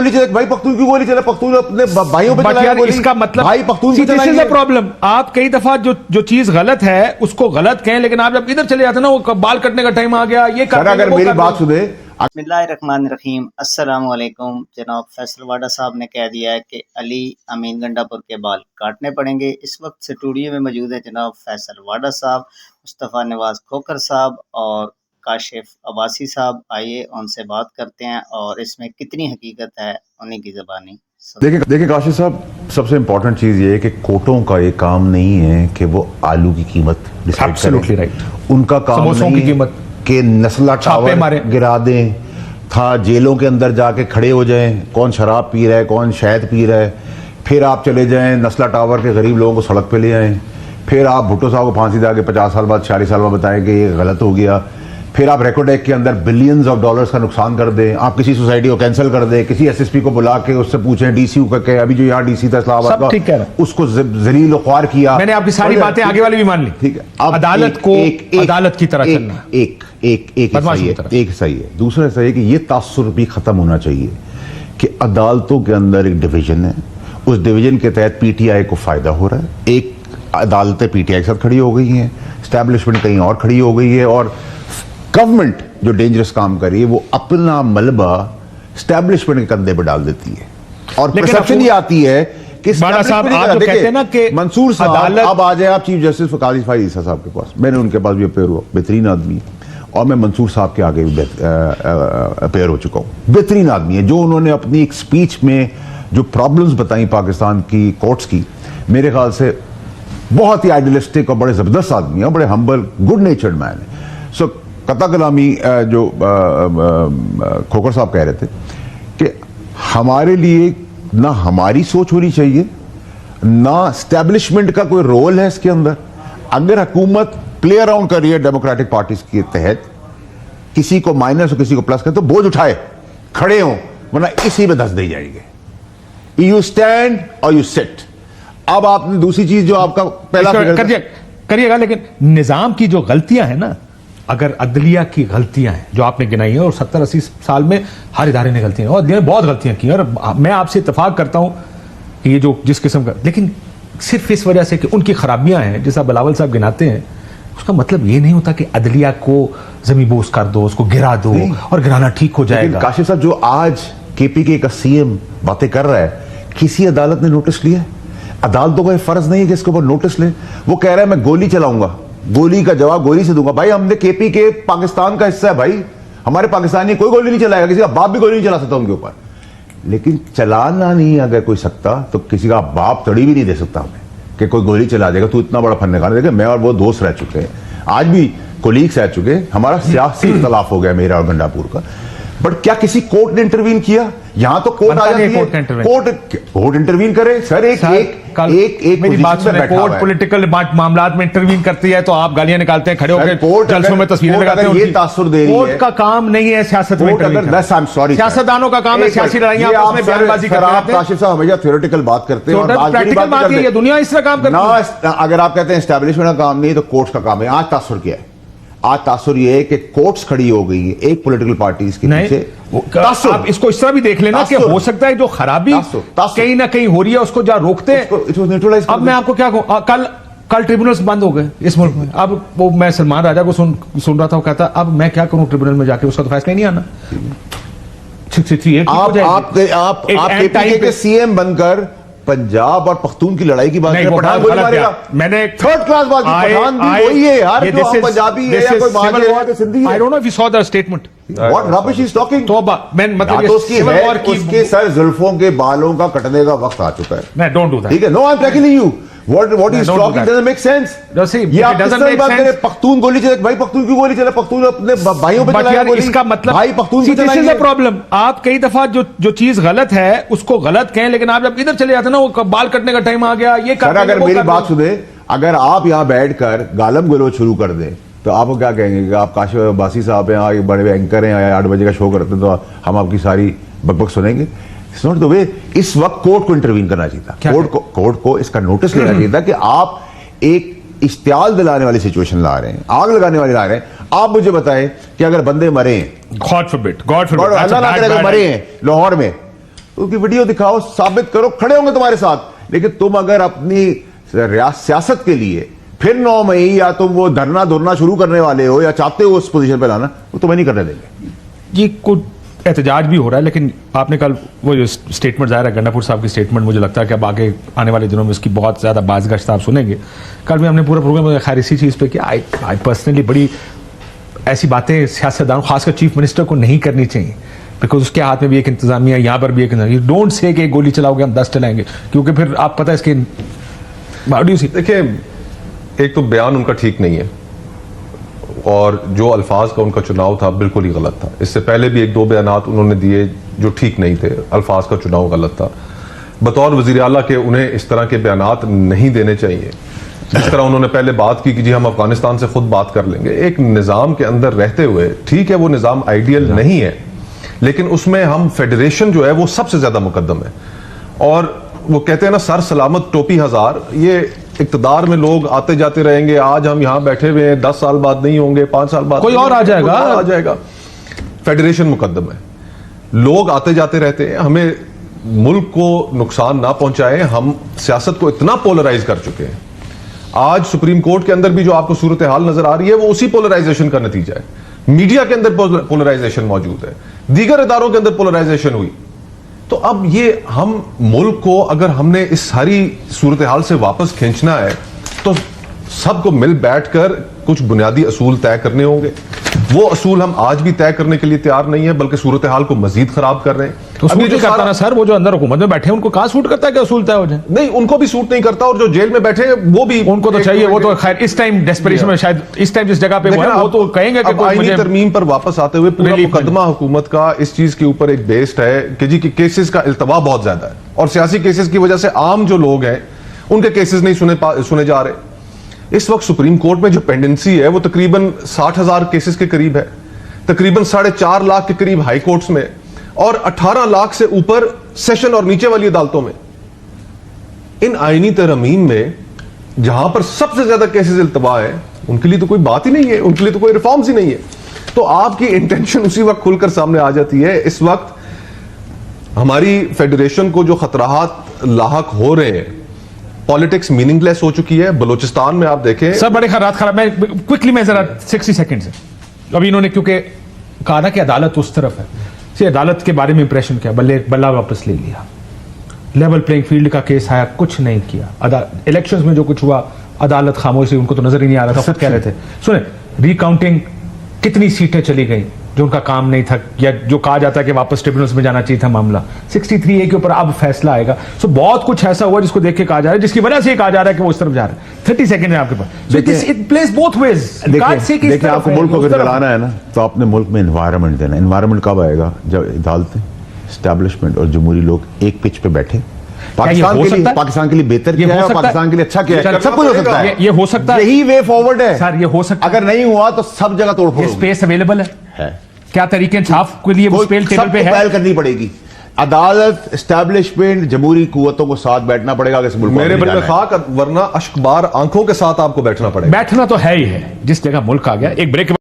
भाई पख्तून की गोली चला, पख्तून अपने भाइयों पे चलाया गोली। इसका मतलब भाई पख्तून पे चलाएंगे। प्रॉब्लम आप कई दफा जो चीज गलत है उसको गलत कहें, लेकिन आप जब इधर चले जाते हैं ना, वो बाल कटने का टाइम आ गया, ये अगर मेरी बात सुने। बिस्मिल्लाहिर्रहमानिर्रहीम, अस्सलाम वालेकुम। जनाब फैसल वाडा साहब ने कह दिया है कि अली अमीन गंडापुर के बाल काटने पड़ेंगे। इस वक्त स्टूडियो में मौजूद है जनाब फैसल वाडा साहब, मुस्तफ़ा नवाज खोकर साहब और काशिफ अब्बासी साहब। आइए उनसे बात करते हैं और इसमें कितनी हकीकत है उन्हीं की ज़बानी। देखिए काशिफ साहब, सबसे इम्पोर्टेंट चीज़ ये है कि कोर्टों का ये काम नहीं है कि वो आलू की कीमत डिसाइड एब्सोल्युटली करें। राइट। उनका काम समोसों नहीं की कीमत कि नस्ला छापे मारे, टावर गिरा दें, था जेलों के अंदर जाके खड़े हो जाएं, कौन शराब पी रहा है, कौन शहद पी रहा है, फिर आप चले जाएं नस्ला टावर के गरीब लोगों को सड़क पे ले आएं, फिर आप भुट्टो साहब को फांसी दे के 50 साल बाद 40 साल बाद बताएं कि ये गलत हो गया, फिर आप रेकॉर्ड एक्ट के अंदर बिलियंस ऑफ डॉलर्स का नुकसान कर दें, आप किसी सोसाइटी को कैंसिल कर दें, किसी एसएसपी को बुला के उससे पूछें डीसी का के अभी जो यहाँ डीसी था इस्लामाबाद का, उसको जलील ख्वार किया। मैंने आपकी सारी बातें आगे वाली भी मान ली। ठीक है, अदालत को अदालत की तरह चलना एक सही है। दूसरा ऐसा है कि ये तासुर भी खत्म होना चाहिए कि अदालतों के अंदर एक डिवीजन है, उस डिवीजन के तहत पीटीआई को फायदा हो रहा है। एक अदालतें पीटीआई के साथ खड़ी हो गई हैं, स्टैब्लिशमेंट कहीं और खड़ी हो गई है, और गवर्नमेंट जो डेंजरस काम कर रही है वो अपना मलबा स्टैब्लिशमेंट के कंधे पर डाल देती है। और परसेप्शन ये आती है कि बाला साहब आप जो कहते हैं ना कि मंसूर साहब अब आ जाए आप चीफ जस्टिस काजी फाइज ईसा साहब के पास, मैंने उनके पास भी अपेयर हुआ, बेहतरीन आदमी है, और मैं मंसूर साहब के आगे भी अपेयर हो चुका हूँ। बेहतरीन आदमी है, जो उन्होंने अपनी एक स्पीच में जो प्रॉब्लम्स बताई पाकिस्तान की कोर्ट्स की, मेरे ख्याल से बहुत ही आइडियलिस्टिक और बड़े जबरदस्त आदमी है, बड़े हम्बल गुड नेचर्ड मैन है। सो कता कलामी जो खोकर साहब कह रहे थे कि हमारे लिए ना हमारी सोच होनी चाहिए, ना स्टैब्लिशमेंट का कोई रोल है इसके अंदर। अगर हुकूमत प्ले अराउंड कर रही है डेमोक्रेटिक पार्टीज के तहत, किसी को माइनस और किसी को प्लस कर, तो बोझ उठाए खड़े हों, वरना इसी में धंस दे जाएंगे। यू स्टैंड और यू सिट। अब आपने दूसरी चीज जो आपका पहला करिएगा, लेकिन निजाम की जो गलतियां हैं ना, अगर अदलिया की गलतियां हैं जो आपने गिनाई है, और 70-80 साल में हर इदारे ने गलतियां और बहुत गलतियां की, और मैं आपसे इत्तेफाक करता हूं कि ये जो जिस किस्म का, लेकिन सिर्फ इस वजह से कि उनकी खराबियां हैं जैसा बिलावल साहब गिनाते हैं, उसका मतलब ये नहीं होता कि अदलिया को जमीबोस कर दो, उसको गिरा दो और गिराना ठीक हो जाएगा। काशिफ साहब, जो आज केपीके का सीएम बातें कर रहा है, किसी अदालत ने नोटिस लिया? अदालतों का फर्ज नहीं है कि इसके ऊपर नोटिस ले। वो कह रहा है मैं गोली चलाऊंगा, गोली का जवाब गोली से दूंगा। भाई हमने केपीके पाकिस्तान का हिस्सा है, भाई हमारे पाकिस्तानी कोई गोली नहीं चलाएगा, किसी का बाप भी गोली नहीं चला सकता उनके ऊपर। लेकिन चलाना नहीं अगर कोई सकता, तो किसी का बाप तड़ी भी नहीं दे सकता हमें कि कोई गोली चला देगा। तू इतना बड़ा फन्नकार। देखिए मैं और वो दोस्त रह चुके हैं, आज भी कोलीग्स रह चुके हैं, हमारा सियासी इख्तलाफ हो गया मेरा और गंडापुर का, बट क्या किसी कोर्ट ने इंटरवीन किया? यहां तो कोर्ट आ जाती है, कोर्ट इंटरवीन करे। सर एक मेरी बात सुने, कोर्ट पॉलिटिकल मामलात में इंटरवीन करती है तो आप गालियां निकालते हैं, खड़े होकर जलसों में तस्वीरें लगाते हैं। ये तासुर दे रही है। कोर्ट का काम नहीं है सियासत में इंटरवीन करना। सियासतदानों का काम है सियासी लड़ाइयां आपस में बयानबाजी करना। आप काशिफ साहब हमेशा थ्योरेटिकल बात करते हैं और प्रैक्टिकल बात है, ये दुनिया इस तरह काम करती है। अगर आप कहते हैं एस्टैब्लिशमेंट का काम नहीं तो कोर्ट का काम है। आज तासुर क्या है? आज तासुर ये है कि कोर्ट्स खड़ी हो गई है एक पॉलिटिकल पार्टीज के पीछे। आप इसको इस तरह भी देख लेना कि हो सकता है जो खराबी कहीं ना कहीं हो रही है उसको जहाँ रोकते हैं। अब मैं आपको क्या कहूँ, कल ट्रिब्यूनल्स बंद हो गए इस मुल्क में। अब वो मैं सलमान राजा को सुन रहा था, वो कहता अब मैं क्या करूं ट्रिब्यूनल में जाके, उसका तो फैसला नहीं आना। आप सीएम बनकर पंजाब और पख्तून की लड़ाई की बात करें, पठान गोली मारेगा। मैंने थर्ड क्लास बात की, पठान भी वही है यार, जो हम पंजाबी है या कोई मांझे है या सिंधी है। I don't know if you saw the statement. What rubbish he's talking? तो मैं मतलब तो उसके सर जुल्फों के बालों का कटने का वक्त आ चुका है। नहीं, don't do that. ठीक है, no I'm telling you what he's talking doesn't make sense. ये आप doesn't make sense. पख्तून गोली चले, भाई पख्तून की गोली चला, पख्तून अपने भाइयों पे चलाया गोली। इसका मतलब भाई पख्तून पे चलाएंगे। This is a problem. आप कई दफा जो चीज गलत है उसको गलत कहें, लेकिन आप जब इधर चले जाते हैं ना, वो बाल कटने का टाइम आ गया, ये सर अगर मेरी बात सुने, अगर आप यहाँ बैठकर गालम गलोच शुरू कर दें तो आपको क्या कहेंगे कि आप काशिफ अब्बासी साहब हैं, बड़े एंकर हैं, 8 बजे का शो करते हैं, तो हम आपकी सारी बकबक सुनेंगे? It's not the way. इस वक्त कोर्ट को इंटरवीन करना चाहिए था। कोर्ट को इसका नोटिस लेना चाहिए था कि आप एक इश्तियाल दिलाने वाली सिचुएशन ला रहे हैं, आग लगाने वाली ला रहे हैं। आप मुझे बताएं कि अगर बंदे मरे हैं, गॉड फॉरबिड अल्लाह ना करे मरे हैं लाहौर में, उसकी वीडियो दिखाओ, साबित करो, खड़े होंगे तुम्हारे साथ। लेकिन तुम अगर अपनी सियासत के लिए फिर 9 मई या तुम वो धरना धुरना शुरू करने वाले हो या चाहते हो उस पोजीशन पे लाना, वो तुम्हें नहीं करने देंगे। ये कुछ एहतजाज भी हो रहा है, लेकिन आपने कल वो जो स्टेटमेंट ज़ाहिर है गंडापुर साहब की स्टेटमेंट, मुझे लगता है कि अब आगे आने वाले दिनों में उसकी बहुत ज़्यादा बाज़गश्त आप सुनेंगे। कल भी हमने पूरा प्रोग्राम खैर इसी चीज़ पे किया। आई पर्सनली बड़ी ऐसी बातें सियासतदानों खासकर चीफ मिनिस्टर को नहीं करनी चाहिए, बिकॉज उसके हाथ में भी एक इंतजामिया, यहाँ पर भी एक इंतजामिया। डोंट से कि गोली चलाओगे हम 10 चलाएंगे, क्योंकि फिर आप पता है इसके देखिए, एक तो बयान उनका ठीक नहीं है और जो अल्फाज का उनका चुनाव था बिल्कुल ही गलत था। इससे पहले भी 1-2 बयानात उन्होंने दिए जो ठीक नहीं थे, अल्फाज का चुनाव गलत था। बतौर वज़ीर आला के उन्हें इस तरह के बयानात नहीं देने चाहिए। जिस तरह उन्होंने पहले बात की कि जी हम अफगानिस्तान से खुद बात कर लेंगे, एक निज़ाम के अंदर रहते हुए, ठीक है वो निज़ाम आइडियल नहीं है, लेकिन उसमें हम फेडरेशन जो है वो सबसे ज़्यादा मुकद्दम है। और वो कहते हैं ना, सर सलामत टोपी हजार, ये इक़्तिदार में लोग आते जाते रहेंगे। आज हम यहाँ बैठे हुए हैं, 10 साल बाद नहीं होंगे, 5 साल बाद कोई और आ जाएगा। फेडरेशन मुकद्दम है, लोग आते जाते रहते हैं। हमें मुल्क को नुकसान ना पहुंचाए। हम सियासत को इतना पोलराइज कर चुके हैं। आज सुप्रीम कोर्ट के अंदर भी जो आपको सूरत हाल नजर आ रही है वो उसी पोलराइजेशन का नतीजा है। मीडिया के अंदर पोलराइजेशन मौजूद है, दीगर इदारों के अंदर पोलराइजेशन हुई। तो अब ये हम मुल्क को अगर हमने इस सारी सूरत हाल से वापस खींचना है तो सबको मिल बैठकर कुछ बुनियादी असूल तय करने होंगे। वो असूल हम आज भी तय करने के लिए तैयार नहीं है, बल्कि सूरत हाल को मजीद खराब कर रहे हैं। तो सूट नहीं करता ना सर, वो जो अंदर हुकूमत में बैठे हैं उनको कहाँ सूट करता है कि असूल तय हो जाए? नहीं, उनको भी सूट नहीं करता, और जो जेल में बैठे हैं वो भी, उनको तो चाहिए। वो तो खैर इस टाइम डेस्परेशन में, शायद इस टाइम जिस जगह पे वो है, वो तो कहेंगे कि आईनी तरमीम पर वापस आते हुए पूरा मुकदमा हुकूमत का इस चीज के ऊपर एक बेस्ड है कि जी की केसेस का इल्तवा बहुत ज्यादा है, और सियासी केसेस की वजह से आम जो लोग हैं उनके केसेस नहीं सुने जा रहे। इस वक्त सुप्रीम कोर्ट में जो पेंडेंसी है वो तकरीबन 60,000 केसेस के करीब है, तकरीबन 4.5 लाख के करीब हाई कोर्ट्स में, और 18 लाख से ऊपर सेशन और नीचे वाली अदालतों में। इन आईनी तरमीम में जहां पर सबसे ज्यादा केसेस इल्तवा है, उनके लिए तो कोई बात ही नहीं है, उनके लिए तो कोई रिफॉर्म्स ही नहीं है। तो आपकी इंटेंशन उसी वक्त खुलकर सामने आ जाती है। इस वक्त हमारी फेडरेशन को जो खतरात लाहक हो रहे हैं, पॉलिटिक्स मीनिंगलेस हो चुकी है। बलूचिस्तान में आप देखें सर, बड़े खराब खराब। मैं क्विकली मैं जरा 60 सेकंड से, अभी इन्होंने क्योंकि कहा ना कि अदालत उस तरफ है, से अदालत के बारे में इंप्रेशन क्या, बल्ला वापस ले लिया। लेवल प्लेइंग फील्ड का केस आया, कुछ नहीं किया। इलेक्शंस में जो कुछ हुआ, अदालत खामोशी, उनको तो नजर ही नहीं आ रहा था, खुद कह रहे थे। सुने, रिकाउंटिंग कितनी सीटें चली गई जो उनका काम नहीं था, या जो कहा जाता है कि वापस ट्रिब्यूनल्स में जाना चाहिए था मामला। 63A के ऊपर अब फैसला आएगा। सो बहुत कुछ ऐसा हुआ जिसको देख के कहा जा रहा है, जिसकी वजह से कहा जा रहा है कि वो इस तरफ जा रहा है। 30 सेकंड है आपके पास। It place both ways. देखिए, आपको मुल्क को अगर चलाना है ना, तो अपने मुल्क में एनवायरनमेंट देना। एनवायरनमेंट कब आएगा? जब अदालतें, एस्टैब्लिशमेंट और जमहूरी लोग एक पिच पे बैठे। पाकिस्तान के लिए बेहतर क्या है और पाकिस्तान के लिए अच्छा क्या है, सब कुछ हो सकता है। ये हो सकता है, यही वे फॉरवर्ड है सर। ये हो सकता है, अगर नहीं हुआ तो सब जगह तोड़फोड़। स्पेस अवेलेबल है क्या? तरीके इंसाफ के लिए वो स्पेल टेबल पे है, पहल करनी पड़ेगी। अदालत, एस्टैब्लिशमेंट, जमहूरी कुव्वतों को साथ बैठना पड़ेगा। मेरे बल में खाक, वरना अश्कबार आंखों के साथ आपको बैठना पड़ेगा। बैठना तो है ही है जिस जगह मुल्क आ गया। एक ब्रेक